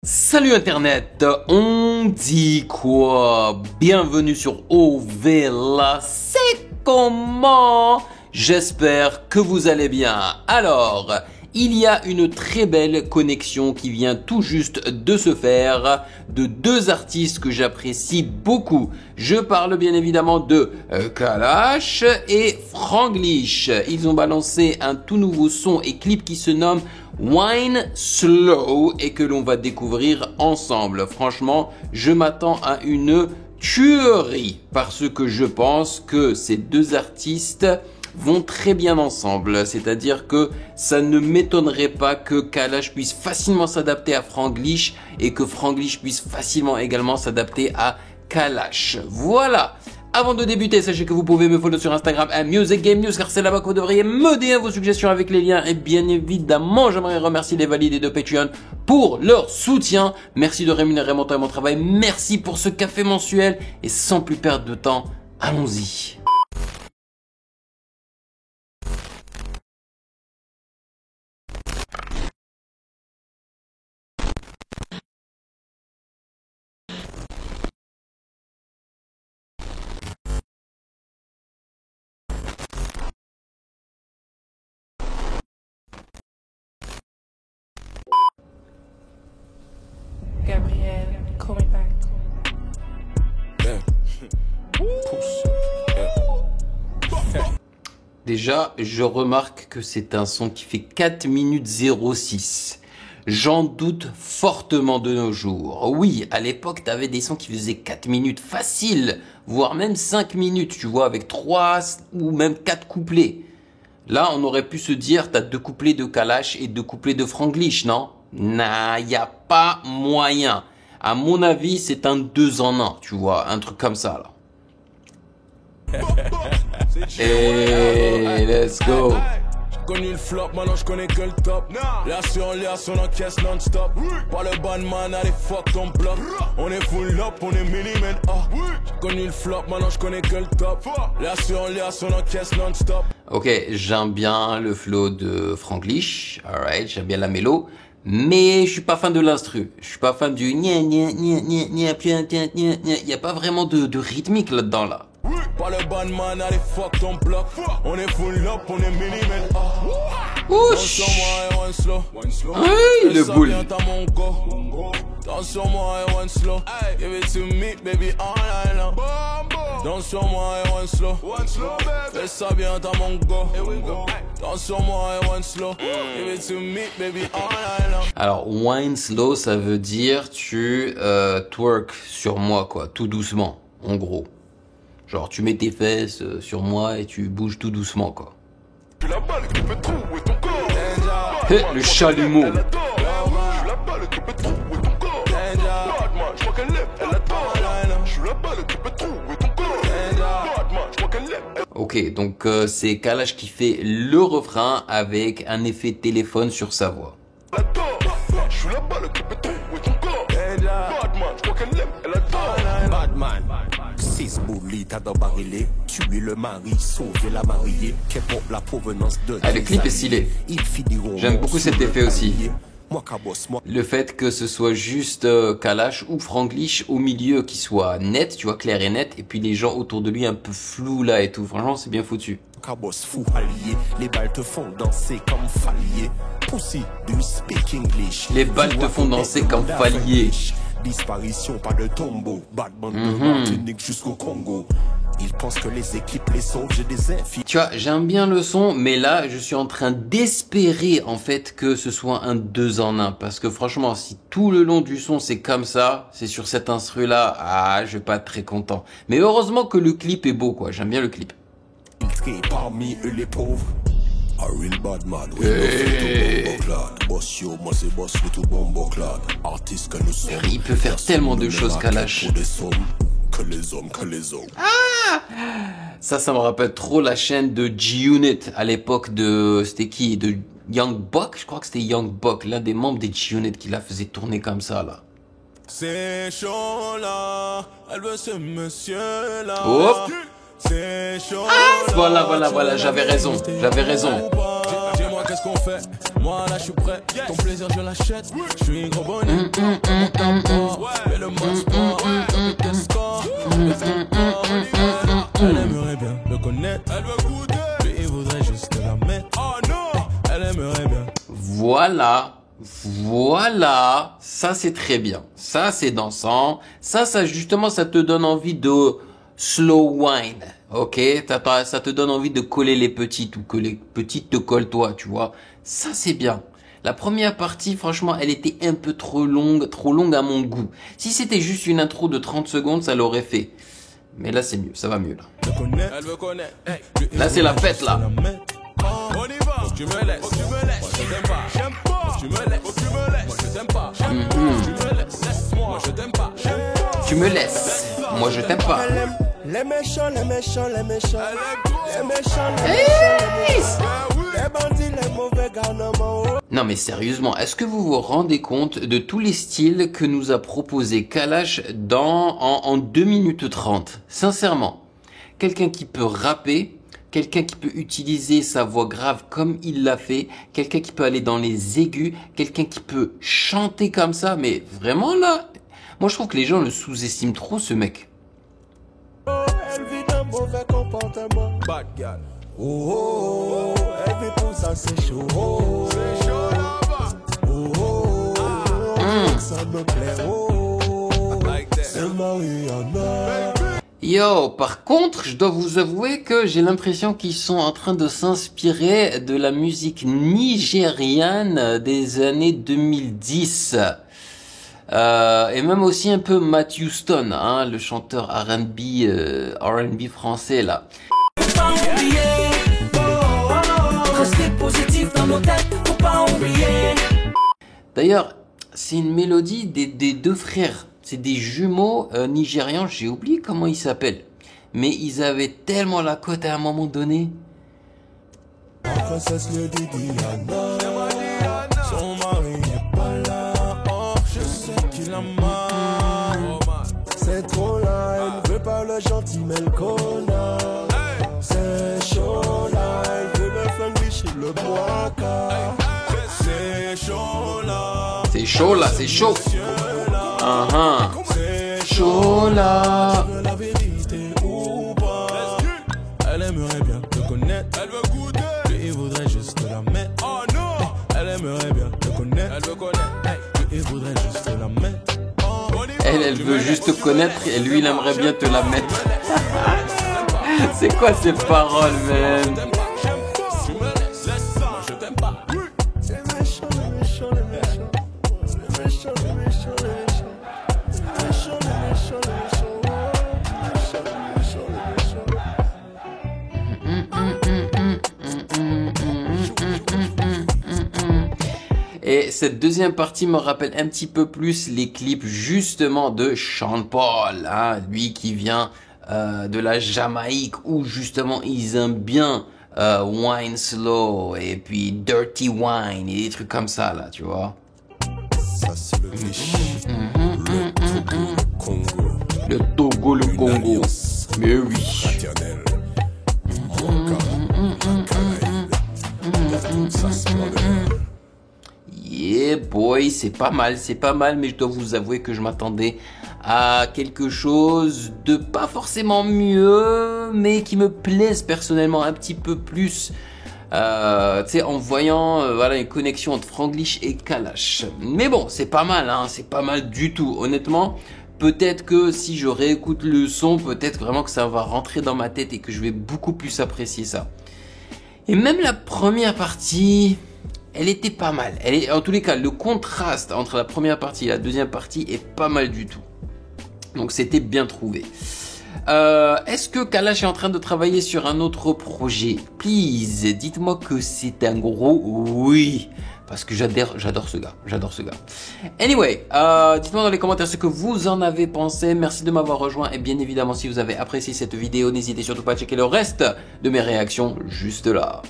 Salut Internet, on dit quoi? Bienvenue sur OVLA, c'est comment? J'espère que vous allez bien. Alors, il y a une très belle connexion qui vient tout juste de se faire de deux artistes que j'apprécie beaucoup. Je parle bien évidemment de Kalash et Franglish. Ils ont balancé un tout nouveau son et clip qui se nomme Wine Slow et que l'on va découvrir ensemble. Franchement, je m'attends à une tuerie parce que je pense que ces deux artistes vont très bien ensemble. C'est-à-dire que ça ne m'étonnerait pas que Kalash puisse facilement s'adapter à Franglish et que Franglish puisse facilement également s'adapter à Kalash. Voilà. Avant de débuter, sachez que vous pouvez me follow sur Instagram à Music Game News car c'est là-bas que vous devriez me dire vos suggestions avec les liens. Et bien évidemment, j'aimerais remercier les validés de Patreon pour leur soutien. Merci de rémunérer mon temps et mon travail. Merci pour ce café mensuel. Et sans plus perdre de temps, allons-y. Gabriel, call me back. Déjà, je remarque que c'est un son qui fait 4 minutes 06. J'en doute fortement de nos jours. Oui, à l'époque, t'avais des sons qui faisaient 4 minutes facile, voire même 5 minutes, tu vois, avec 3 ou même 4 couplets. Là, on aurait pu se dire, t'as 2 couplets de Kalash et 2 couplets de Franglish, non? Nah, y a pas moyen. À mon avis, c'est un 2 en 1, tu vois, un truc comme ça, là. Hey, let's go. Connu le flop, maintenant je connais que le top. Là sur l'air, on encaisse non-stop. Pas le bandman, allez fuck ton bloc. On est full up, on est mini-man. Connu le flop, maintenant je connais que le top. Là sur l'air, on encaisse non-stop. Ok, j'aime bien le flow de Franglish. Alright, j'aime bien la mélo. Mais je suis pas fan de l'instru. Je suis pas fan du nia nia nia nia nia nia nia nia. Y a pas vraiment de rythmique là-dedans là. Pas le bandman, allez fuck ton bloc. On est full up, on est mini-man. Ouch. Hey, le boule. Danse sur moi et one slow. Give it to me, baby, all night long. Danse sur moi et one slow. Fais ça bien, t'as mon go. Danse sur moi et one slow. Give it to me, baby, all night long. Alors, wine slow, ça veut dire tu twerk sur moi, quoi, tout doucement, en gros. Genre, tu mets tes fesses sur moi et tu bouges tout doucement, quoi. Hé, le chalumeau. Ok, donc c'est Kalash qui fait le refrain avec un effet téléphone sur sa voix. Badman, 6 boulis, t'as d'embarré, tuer le mari, sauver la mariée, qu'importe la provenance de. Ah, le clip est stylé. J'aime beaucoup cet effet aussi. Le fait que ce soit juste Kalash ou Franglish au milieu qui soit net, tu vois, clair et net, et puis les gens autour de lui un peu flous là et tout. Franchement, c'est bien foutu. Fou allié, les balles te font danser comme Falier. Pussy, do you speak English? Les balles te font danser comme Falier. Disparition, pas de tombeau. Batman de Martinique jusqu'au Congo. Ils pensent que les équipes les sauvent, j'ai des infis. Tu vois, j'aime bien le son, mais là, je suis en train d'espérer, en fait, que ce soit un 2 en 1. Parce que franchement, si tout le long du son, c'est comme ça, c'est sur cet instru-là, ah, je vais pas être très content. Mais heureusement que le clip est beau, quoi. J'aime bien le clip. Parmi eux, les pauvres. A real bad man, Il peut faire tellement de choses, Kalash. Ça me rappelle trop la chaîne de G-Unit à l'époque de... C'était qui? De Young Buck? Je crois que c'était Young Buck, l'un des membres des G-Unit qui la faisait tourner comme ça, là. C'est chaud là, elle veut ce monsieur là. Hop. C'est chaud. Voilà, j'avais raison. Dis-moi qu'est-ce qu'on fait. Moi là je suis prêt, ton plaisir je l'achète. Je suis gros bonnet, mon capot. Fais le mode sport, avec tes scores. Elle aimerait bien me connaître. Elle veut goûter, lui il voudrait juste la mettre. Oh non, elle aimerait bien. Voilà, voilà, ça c'est très bien, ça c'est dansant, ça justement ça te donne envie de slow wine, ok, ça te donne envie de coller les petites ou que les petites te collent toi, tu vois, ça c'est bien. La première partie, franchement, elle était un peu trop longue à mon goût. Si c'était juste une intro de 30 secondes, ça l'aurait fait. Mais là c'est mieux, ça va mieux là. Elle veut connaître. Là c'est la fête là. On y va. Faut que tu me laisses. Faut que tu me laisses. Moi je t'aime pas. J'aime pas. Faut que tu me laisses. Faut que tu me laisses. Moi je t'aime pas. J'aime pas. Tu me laisses. Laisse-moi. Moi je t'aime pas. J'aime pas. Tu me laisses. Moi je t'aime pas. Elle aime les méchants, les méchants, les méchants. Elle aime trop. Les méchants, les méchants, les méchants. Les bandits, les mauvais garnements. Non mais sérieusement, est-ce que vous vous rendez compte de tous les styles que nous a proposé Kalash en 2 minutes 30? Sincèrement, quelqu'un qui peut rapper, quelqu'un qui peut utiliser sa voix grave comme il l'a fait, quelqu'un qui peut aller dans les aigus, quelqu'un qui peut chanter comme ça, mais vraiment là, moi je trouve que les gens le sous-estiment trop ce mec. Elle vit d'un mauvais comportement. Bad girl. Oh, oh, elle vit pour ça, c'est chaud. Oh, C'est chaud là-bas. oh, ça me plaît. Oh, Like that. c'est Mariana. Yo, par contre, je dois vous avouer que j'ai l'impression qu'ils sont en train de s'inspirer de la musique nigériane des années 2010. Et même aussi un peu Matthew Stone, hein, le chanteur R&B français là. Pas oublier, rester positif dans nos têtes, faut pas oublier. D'ailleurs, c'est une mélodie des deux frères. C'est des jumeaux nigérians, j'ai oublié comment ils s'appellent. Mais ils avaient tellement la cote à un moment donné. La princesse Lady Diana. Son mari n'est pas là. Oh, je sais qu'il a mal. C'est trop là, elle ne veut pas le gentil, mais le connard. C'est chaud là, elle veut me flinguer chez le bois car. C'est chaud là. C'est chaud là, c'est chaud. C'est Chaud là. Tu veux la vérité ou pas? Elle aimerait bien te connaître. Elle veut goûter. Lui il voudrait juste la mettre. Oh non. Elle aimerait bien te connaître. Elle veut connaître. Lui il voudrait juste la mettre. Elle veut juste te connaître et lui il aimerait bien te la mettre. C'est quoi ces paroles, man? Tu me laisses. Laisse ça. Moi je t'aime pas. C'est méchant, les méchants, les méchants. Les méchants, les méchants, les méchants. Les méchants, les méchants, les méchants. Les méchants, les méchants. Et cette deuxième partie me rappelle un petit peu plus les clips justement de Sean Paul, hein, lui qui vient de la Jamaïque où justement ils aiment bien wine slow et puis dirty wine et des trucs comme ça là, tu vois. Ça c'est le cliché. Le Togo, le Congo. Le Togo, le Congo. L'Alliance Mais oui. fraternelle. Ça se prend de... Yeah boy, c'est pas mal, mais je dois vous avouer que je m'attendais à quelque chose de pas forcément mieux, mais qui me plaise personnellement un petit peu plus. Tu sais, en voyant voilà une connexion entre Franglish et Kalash. Mais bon, c'est pas mal, hein, c'est pas mal du tout. Honnêtement, peut-être que si je réécoute le son, peut-être vraiment que ça va rentrer dans ma tête et que je vais beaucoup plus apprécier ça. Et même la première partie, elle était pas mal. En tous les cas, le contraste entre la première partie et la deuxième partie est pas mal du tout. Donc c'était bien trouvé. Est-ce que Kalash est en train de travailler sur un autre projet? Please, dites-moi que c'est un gros oui. Parce que j'adore ce gars. Anyway, dites-moi dans les commentaires ce que vous en avez pensé. Merci de m'avoir rejoint. Et bien évidemment, si vous avez apprécié cette vidéo, n'hésitez surtout pas à checker le reste de mes réactions juste là.